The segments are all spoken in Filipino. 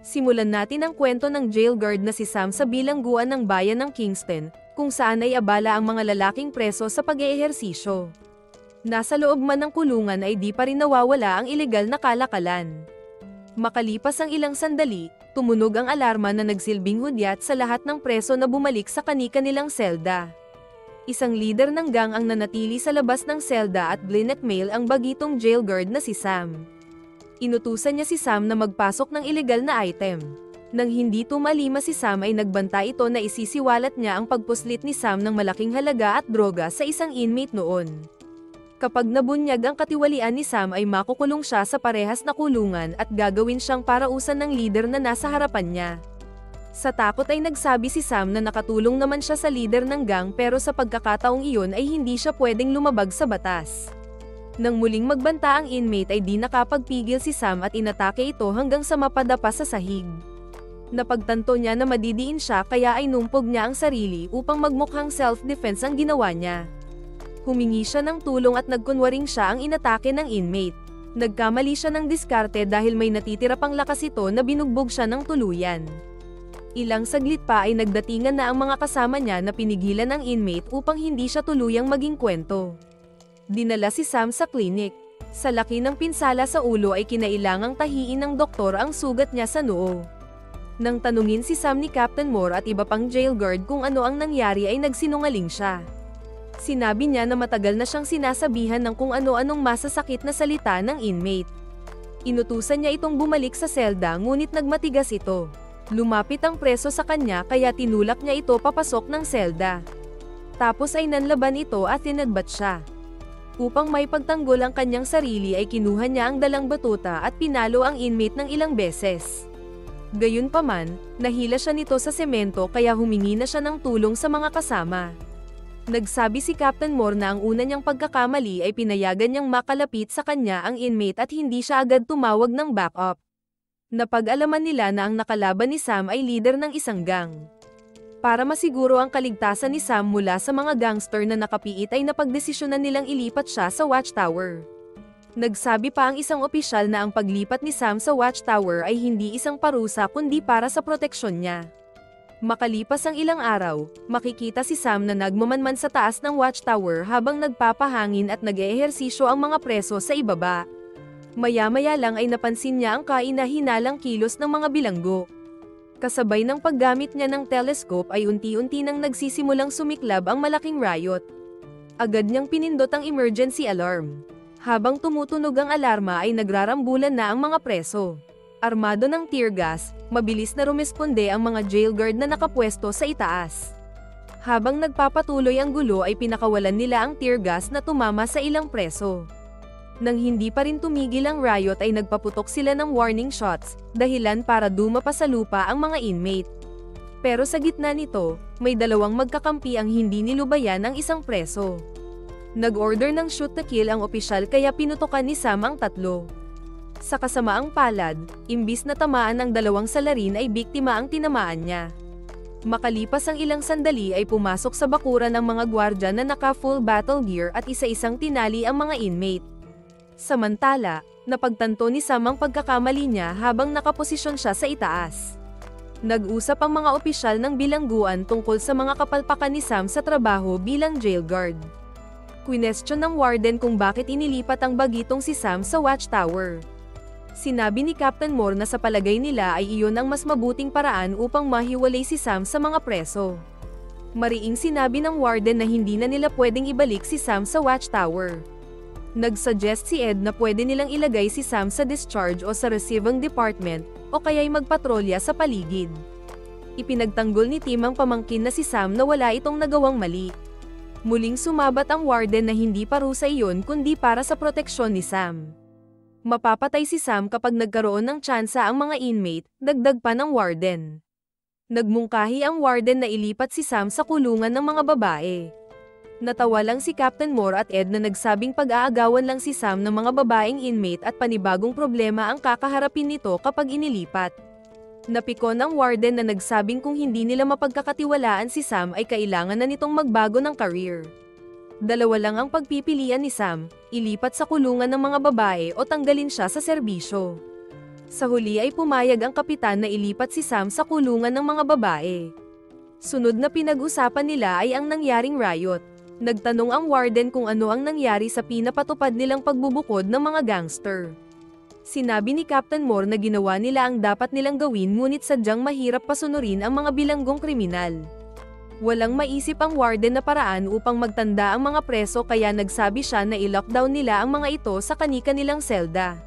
Simulan natin ang kwento ng jail guard na si Sam sa bilangguan ng bayan ng Kingston, kung saan ay abala ang mga lalaking preso sa pag-eehersisyo. Nasa loob man ng kulungan ay di pa rin nawawala ang ilegal na kalakalan. Makalipas ang ilang sandali, tumunog ang alarma na nagsilbing hudyat sa lahat ng preso na bumalik sa kani-kanilang selda. Isang lider ng gang ang nanatili sa labas ng selda at blinekmail ang bagitong jail guard na si Sam. Inutusan niya si Sam na magpasok ng ilegal na item. Nang hindi tumalima si Sam ay nagbanta ito na isisiwalat niya ang pagpuslit ni Sam ng malaking halaga at droga sa isang inmate noon. Kapag nabunyag ang katiwalian ni Sam ay makukulong siya sa parehas na kulungan at gagawin siyang parausan ng leader na nasa harapan niya. Sa takot ay nagsabi si Sam na nakatulong naman siya sa leader ng gang pero sa pagkakataong iyon ay hindi siya pwedeng lumabag sa batas. Nang muling magbanta ang inmate ay di nakapagpigil si Sam at inatake ito hanggang sa mapadapa sa sahig. Napagtanto niya na madidiin siya kaya ay numpog niya ang sarili upang magmukhang self-defense ang ginawa niya. Humingi siya ng tulong at nagkunwaring siya ang inatake ng inmate. Nagkamali siya ng diskarte dahil may natitira pang lakas ito na binugbog siya ng tuluyan. Ilang saglit pa ay nagdatingan na ang mga kasama niya na pinigilan ang inmate upang hindi siya tuluyang maging kwento. Dinala si Sam sa klinik. Sa laki ng pinsala sa ulo ay kinailangang tahiin ng doktor ang sugat niya sa noo. Nang tanungin si Sam ni Captain Moore at iba pang jail guard kung ano ang nangyari ay nagsinungaling siya. Sinabi niya na matagal na siyang sinasabihan ng kung ano-anong masasakit na salita ng inmate. Inutusan niya itong bumalik sa selda ngunit nagmatigas ito. Lumapit ang preso sa kanya kaya tinulak niya ito papasok ng selda. Tapos ay nanlaban ito at tinadbat siya. Upang may pagtanggol ang kanyang sarili ay kinuha niya ang dalang batuta at pinalo ang inmate ng ilang beses. Gayunpaman, nahila siya nito sa semento kaya humingi na siya ng tulong sa mga kasama. Nagsabi si Captain Moore na ang una niyang pagkakamali ay pinayagan niyang makalapit sa kanya ang inmate at hindi siya agad tumawag ng backup. Napag-alaman nila na ang nakalaban ni Sam ay leader ng isang gang. Para masiguro ang kaligtasan ni Sam mula sa mga gangster na nakapiit ay napagdesisyonan nilang ilipat siya sa watchtower. Nagsabi pa ang isang opisyal na ang paglipat ni Sam sa watchtower ay hindi isang parusa kundi para sa proteksyon niya. Makalipas ang ilang araw, makikita si Sam na nagmamanman sa taas ng watchtower habang nagpapahangin at nag-eehersisyo ang mga preso sa ibaba. Maya-maya lang ay napansin niya ang kaina-hinalang kilos ng mga bilanggo. Kasabay ng paggamit niya ng telescope ay unti-unti nang nagsisimulang sumiklab ang malaking riot. Agad niyang pinindot ang emergency alarm. Habang tumutunog ang alarma ay nagrarambulan na ang mga preso. Armado ng tear gas, mabilis na rumesponde ang mga jail guard na nakapwesto sa itaas. Habang nagpapatuloy ang gulo ay pinakawalan nila ang tear gas na tumama sa ilang preso. Nang hindi pa rin tumigil ang riot ay nagpaputok sila ng warning shots, dahilan para dumapa sa lupa ang mga inmate. Pero sa gitna nito, may dalawang magkakampi ang hindi nilubayan ang isang preso. Nag-order ng shoot to kill ang opisyal kaya pinutokan ni Sam ang tatlo. Sa kasamaang palad, imbis na tamaan ng dalawang salarin ay biktima ang tinamaan niya. Makalipas ang ilang sandali ay pumasok sa bakuran ng mga gwardya na naka-full battle gear at isa-isang tinali ang mga inmate. Samantala, napagtanto ni Sam ang pagkakamali niya habang nakaposisyon siya sa itaas. Nag-usap ang mga opisyal ng bilangguan tungkol sa mga kapalpakan ni Sam sa trabaho bilang jail guard. Kwinestyon ng warden kung bakit inilipat ang bagitong si Sam sa watchtower. Sinabi ni Captain Moore na sa palagay nila ay iyon ang mas mabuting paraan upang mahiwalay si Sam sa mga preso. Mariing sinabi ng warden na hindi na nila pwedeng ibalik si Sam sa watchtower. Nagsuggest si Ed na pwede nilang ilagay si Sam sa discharge o sa receiving department, o kaya'y magpatrolya sa paligid. Ipinagtanggol ni Tim ang pamangkin na si Sam na wala itong nagawang mali. Muling sumabat ang warden na hindi parusa iyon kundi para sa proteksyon ni Sam. Mapapatay si Sam kapag nagkaroon ng tsansa ang mga inmate, dagdag pa ng warden. Nagmungkahi ang warden na ilipat si Sam sa kulungan ng mga babae. Natawa lang si Captain Moore at Ed na nagsabing pag-aagawan lang si Sam ng mga babaeng inmate at panibagong problema ang kakaharapin nito kapag inilipat. Napikon ang warden na nagsabing kung hindi nila mapagkakatiwalaan si Sam ay kailangan na nitong magbago ng career. Dalawa lang ang pagpipilian ni Sam, ilipat sa kulungan ng mga babae o tanggalin siya sa serbisyo. Sa huli ay pumayag ang kapitan na ilipat si Sam sa kulungan ng mga babae. Sunod na pinag-usapan nila ay ang nangyaring riot. Nagtanong ang warden kung ano ang nangyari sa pinapatupad nilang pagbubukod ng mga gangster. Sinabi ni Captain Moore na ginawa nila ang dapat nilang gawin ngunit sadyang mahirap pasunurin ang mga bilanggong kriminal. Walang maisip ang warden na paraan upang magtanda ang mga preso kaya nagsabi siya na i-lockdown nila ang mga ito sa kani-kanilang selda.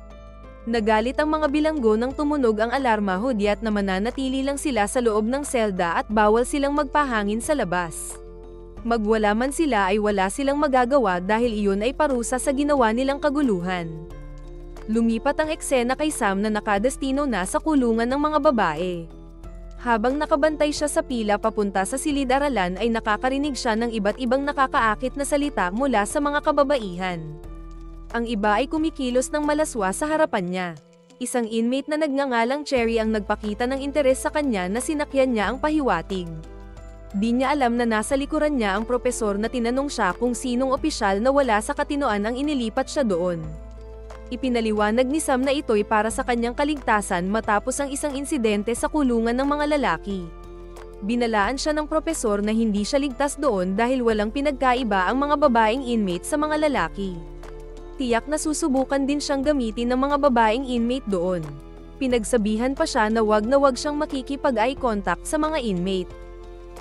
Nagalit ang mga bilanggo nang tumunog ang alarma hudyat na mananatili lang sila sa loob ng selda at bawal silang magpahangin sa labas. Magwala man sila ay wala silang magagawa dahil iyon ay parusa sa ginawa nilang kaguluhan. Lumipat ang eksena kay Sam na nakadestino na sa kulungan ng mga babae. Habang nakabantay siya sa pila papunta sa silid-aralan ay nakakarinig siya ng iba't ibang nakakaakit na salita mula sa mga kababaihan. Ang iba ay kumikilos ng malaswa sa harapan niya. Isang inmate na nagngangalang Cherry ang nagpakita ng interes sa kanya na sinakyan niya ang pahiwatig. Di niya alam na nasa likuran niya ang propesor na tinanong siya kung sinong opisyal na wala sa katinoan ang inilipat siya doon. Ipinaliwanag ni Sam na ito'y para sa kanyang kaligtasan matapos ang isang insidente sa kulungan ng mga lalaki. Binalaan siya ng propesor na hindi siya ligtas doon dahil walang pinagkaiba ang mga babaeng inmate sa mga lalaki. Tiyak na susubukan din siyang gamitin ng mga babaeng inmate doon. Pinagsabihan pa siya na wag siyang makikipag-eye contact sa mga inmate.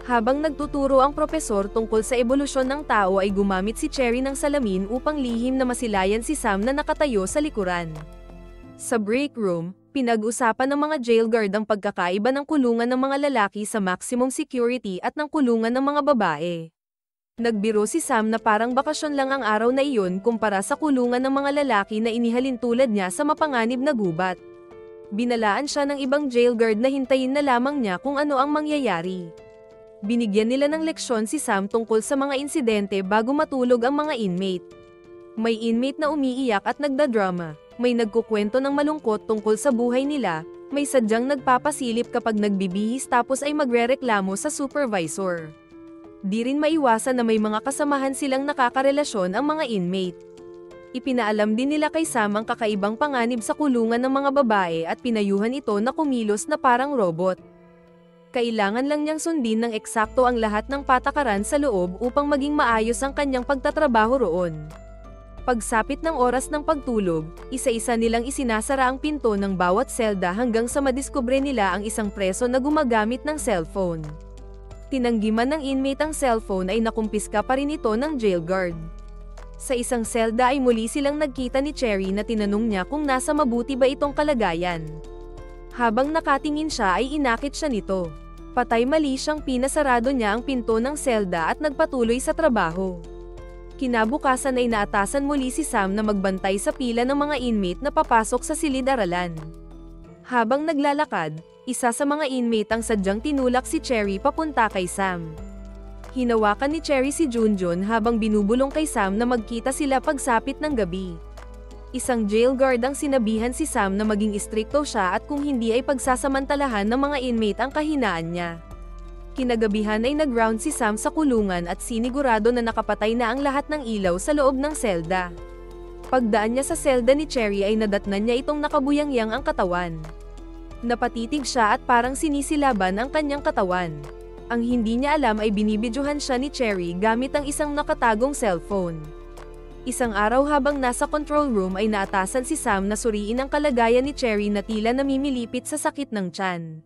Habang nagtuturo ang propesor tungkol sa ebolusyon ng tao ay gumamit si Cherry ng salamin upang lihim na masilayan si Sam na nakatayo sa likuran. Sa break room, pinag-usapan ng mga jail guard ang pagkakaiba ng kulungan ng mga lalaki sa maximum security at ng kulungan ng mga babae. Nagbiro si Sam na parang bakasyon lang ang araw na iyon kumpara sa kulungan ng mga lalaki na inihalin tulad niya sa mapanganib na gubat. Binalaan siya ng ibang jail guard na hintayin na lamang niya kung ano ang mangyayari. Binigyan nila ng leksyon si Sam tungkol sa mga insidente bago matulog ang mga inmate. May inmate na umiiyak at nagdadrama, may nagkukwento ng malungkot tungkol sa buhay nila, may sadyang nagpapasilip kapag nagbibihis tapos ay magrereklamo sa supervisor. Di rin maiwasan na may mga kasamahan silang nakakarelasyon ang mga inmate. Ipinaalam din nila kay Sam ang kakaibang panganib sa kulungan ng mga babae at pinayuhan ito na kumilos na parang robot. Kailangan lang niyang sundin ng eksakto ang lahat ng patakaran sa loob upang maging maayos ang kanyang pagtatrabaho roon. Pagsapit ng oras ng pagtulog, isa-isa nilang isinasara ang pinto ng bawat selda hanggang sa madiskubre nila ang isang preso na gumagamit ng cellphone. Tinanggiman ng inmate ang cellphone ay nakumpiska pa rin ito ng jail guard. Sa isang selda ay muli silang nagkita ni Cherry na tinanong niya kung nasa mabuti ba itong kalagayan. Habang nakatingin siya ay inakit siya nito. Patay mali siyang pinasarado niya ang pinto ng selda at nagpatuloy sa trabaho. Kinabukasan ay naatasan muli si Sam na magbantay sa pila ng mga inmate na papasok sa silid-aralan. Habang naglalakad, isa sa mga inmate ang sadyang tinulak si Cherry papunta kay Sam. Hinawakan ni Cherry si Junjun habang binubulong kay Sam na magkita sila pagsapit ng gabi. Isang jail guard ang sinabihan si Sam na maging istrikto siya at kung hindi ay pagsasamantalahan ng mga inmate ang kahinaan niya. Kinagabihan ay nag-round si Sam sa kulungan at sinigurado na nakapatay na ang lahat ng ilaw sa loob ng selda. Pagdaan niya sa selda ni Cherry ay nadatnan niya itong nakabuyangyang ang katawan. Napatitig siya at parang sinisilaban ang kanyang katawan. Ang hindi niya alam ay binibidyohan siya ni Cherry gamit ang isang nakatagong cellphone. Isang araw habang nasa control room ay naatasan si Sam na suriin ang kalagayan ni Cherry na tila namimilipit sa sakit ng tiyan.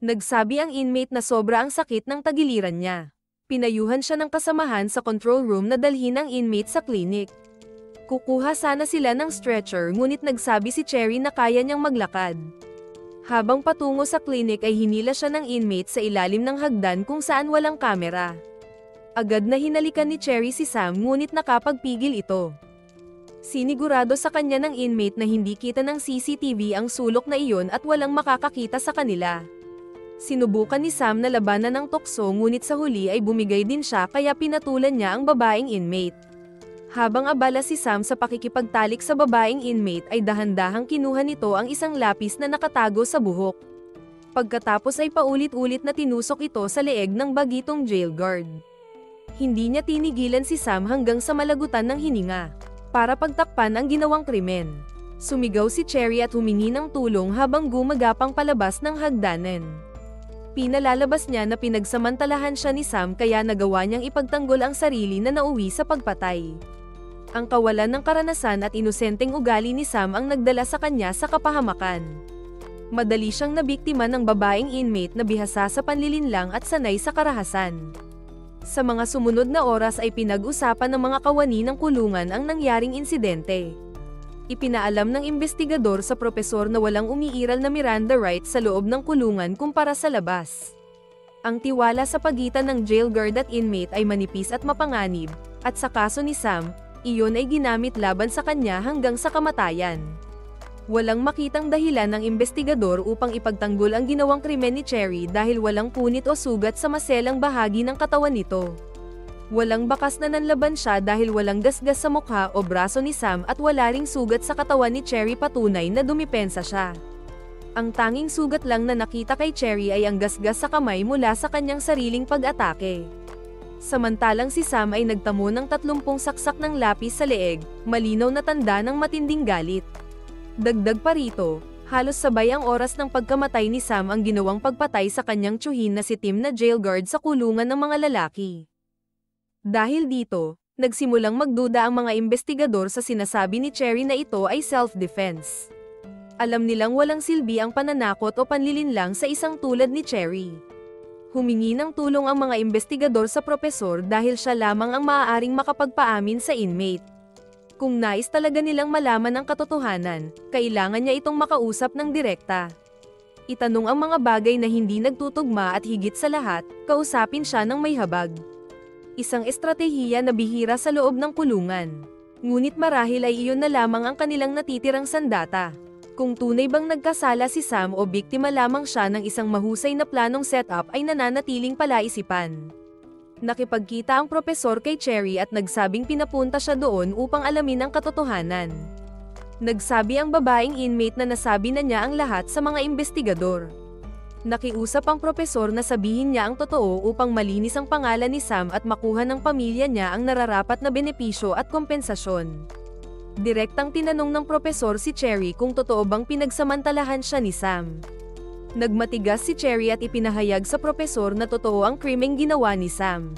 Nagsabi ang inmate na sobra ang sakit ng tagiliran niya. Pinayuhan siya ng kasamahan sa control room na dalhin ang inmate sa klinik. Kukuha sana sila ng stretcher ngunit nagsabi si Cherry na kaya niyang maglakad. Habang patungo sa klinik ay hinila siya ng inmate sa ilalim ng hagdan kung saan walang kamera. Agad na hinalikan ni Cherry si Sam ngunit nakapagpigil ito. Sinigurado sa kanya ng inmate na hindi kita ng CCTV ang sulok na iyon at walang makakakita sa kanila. Sinubukan ni Sam na labanan ng tukso ngunit sa huli ay bumigay din siya kaya pinatulan niya ang babaeng inmate. Habang abala si Sam sa pakikipagtalik sa babaeng inmate ay dahan-dahang kinuha nito ang isang lapis na nakatago sa buhok. Pagkatapos ay paulit-ulit na tinusok ito sa leeg ng bagitong jail guard. Hindi niya tinigilan si Sam hanggang sa malagutan ng hininga, para pagtakpan ang ginawang krimen. Sumigaw si Cherry at humingi ng tulong habang gumagapang palabas ng hagdanan. Pinalalabas niya na pinagsamantalahan siya ni Sam kaya nagawa niyang ipagtanggol ang sarili na nauwi sa pagpatay. Ang kawalan ng karanasan at inosenteng ugali ni Sam ang nagdala sa kanya sa kapahamakan. Madali siyang nabiktima ng babaeng inmate na bihasa sa panlilinlang at sanay sa karahasan. Sa mga sumunod na oras ay pinag-usapan ng mga kawani ng kulungan ang nangyaring insidente. Ipinaalam ng investigador sa propesor na walang umiiral na Miranda rights sa loob ng kulungan kumpara sa labas. Ang tiwala sa pagitan ng jail guard at inmate ay manipis at mapanganib, at sa kaso ni Sam, iyon ay ginamit laban sa kanya hanggang sa kamatayan. Walang makitang dahilan ng investigador upang ipagtanggol ang ginawang krimen ni Cherry dahil walang punit o sugat sa maselang bahagi ng katawan nito. Walang bakas na nanlaban siya dahil walang gasgas sa mukha o braso ni Sam at wala ring sugat sa katawan ni Cherry patunay na dumipensa siya. Ang tanging sugat lang na nakita kay Cherry ay ang gasgas sa kamay mula sa kanyang sariling pag-atake. Samantalang si Sam ay nagtamo ng 30 saksak ng lapis sa leeg, malinaw na tanda ng matinding galit. Dagdag pa rito, halos sabay ang oras ng pagkamatay ni Sam ang ginawang pagpatay sa kanyang tiyuhin na si Tim na jail guard sa kulungan ng mga lalaki. Dahil dito, nagsimulang magduda ang mga investigador sa sinasabi ni Cherry na ito ay self-defense. Alam nilang walang silbi ang pananakot o panlilinlang sa isang tulad ni Cherry. Humingi ng tulong ang mga investigador sa propesor dahil siya lamang ang maaaring makapagpaamin sa inmate. Kung nais talaga nilang malaman ang katotohanan, kailangan niya itong makausap ng direkta. Itanong ang mga bagay na hindi nagtutugma at higit sa lahat, kausapin siya ng may habag. Isang estratehiya na bihira sa loob ng kulungan. Ngunit marahil ay iyon na lamang ang kanilang natitirang sandata. Kung tunay bang nagkasala si Sam o biktima lamang siya ng isang mahusay na planong setup ay nananatiling palaisipan. Nakipagkita ang propesor kay Cherry at nagsabing pinapunta siya doon upang alamin ang katotohanan. Nagsabi ang babaeng inmate na nasabi na niya ang lahat sa mga investigador. Nakiusap ang propesor na sabihin niya ang totoo upang malinis ang pangalan ni Sam at makuha ng pamilya niya ang nararapat na benepisyo at kompensasyon. Direktang tinanong ng propesor si Cherry kung totoo bang pinagsamantalahan siya ni Sam. Nagmatigas si Cherry at ipinahayag sa propesor na totoo ang krimeng ginawa ni Sam.